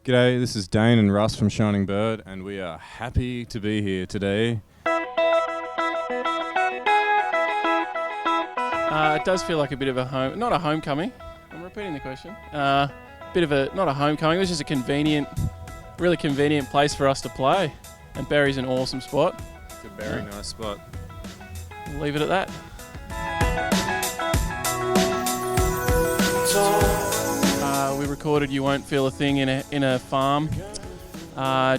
G'day, this is Dane and Russ from Shining Bird, and we are happy to be here today. It does feel like a bit of a not a homecoming. I'm repeating the question. Not a homecoming. It was just a really convenient place for us to play. And Berry's an awesome spot. It's a very nice spot. We'll leave it at that. We recorded "You Won't Feel a Thing" in a farm,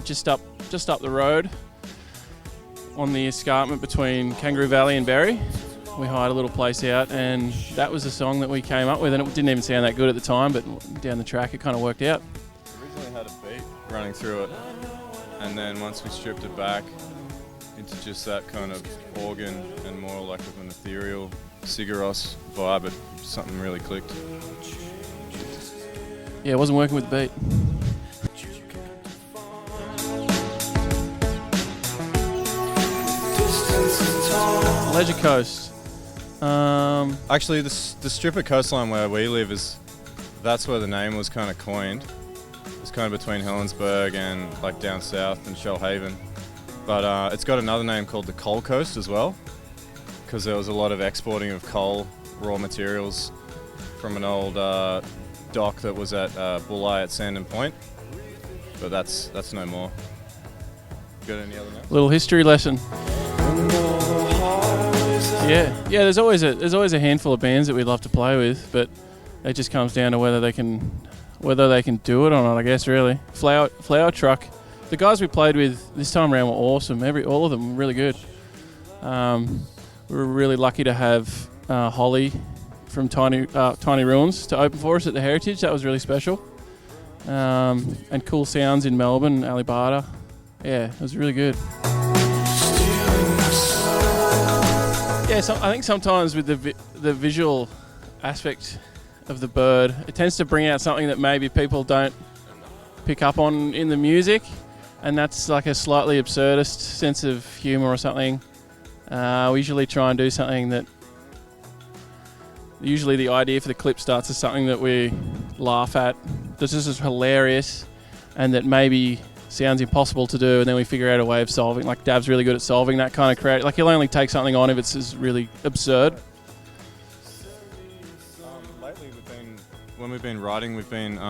just up the road, on the escarpment between Kangaroo Valley and Berry. We hired a little place out, and that was the song that we came up with. And it didn't even sound that good at the time, but down the track it kind of worked out. Originally had a beat running through it, and then once we stripped it back into just that kind of organ and more like of an ethereal Sigur vibe, something really clicked. Yeah, it wasn't working with the beat. Leisure Coast. Actually, the strip of coastline where we live that's where the name was kind of coined. It's kind of between Helensburgh and like down south and Shellhaven. But it's got another name called the Coal Coast as well, because there was a lot of exporting of coal, raw materials, from an old dock that was at Bulli at Sandon Point. But that's no more. Got any other names? Little history lesson. Yeah. There's always a handful of bands that we'd love to play with, but it just comes down to whether they can do it or not, I guess. Really, Flower Truck. The guys we played with this time around were awesome. All of them were really good. We were really lucky to have Holly from Tiny Ruins to open for us at the Heritage. That was really special. And Cool Sounds in Melbourne, Alibata. Yeah, it was really good. Yeah, so I think sometimes with the visual aspect of the bird, it tends to bring out something that maybe people don't pick up on in the music, and that's like a slightly absurdist sense of humour or something. We usually try and do something that... Usually the idea for the clip starts as something that we laugh at, this is hilarious, and that maybe sounds impossible to do, and then we figure out a way of solving. Like Dav's really good at solving that kind of creative. Like he'll only take something on if it's really absurd. Lately, when we've been writing, we've been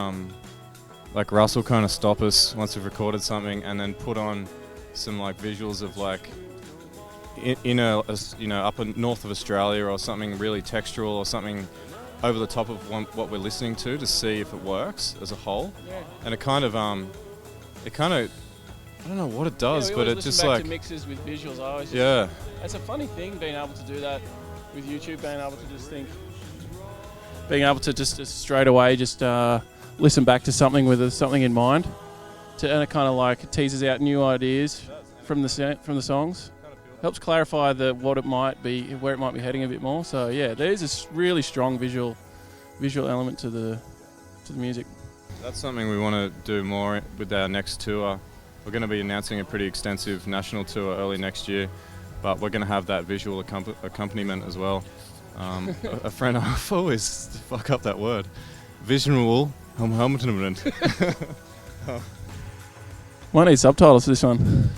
like Russ will kind of stop us once we've recorded something, and then put on some like visuals of like up north of Australia or something really textural or something over the top of what we're listening to see if it works as a whole. Yeah. And it kind of I don't know what it does, but it just like... to mixes with visuals. It's a funny thing being able to do that with YouTube, being able to just straight away listen back to something with something in mind, and it kind of like teases out new ideas from the songs. Helps clarify where it might be heading a bit more. So yeah, there's a really strong visual element to the music. That's something we want to do more with our next tour. We're going to be announcing a pretty extensive national tour early next year, but we're going to have that visual accompaniment as well. A friend, I always fuck up that word. Visual accompaniment. Might need subtitles for this one.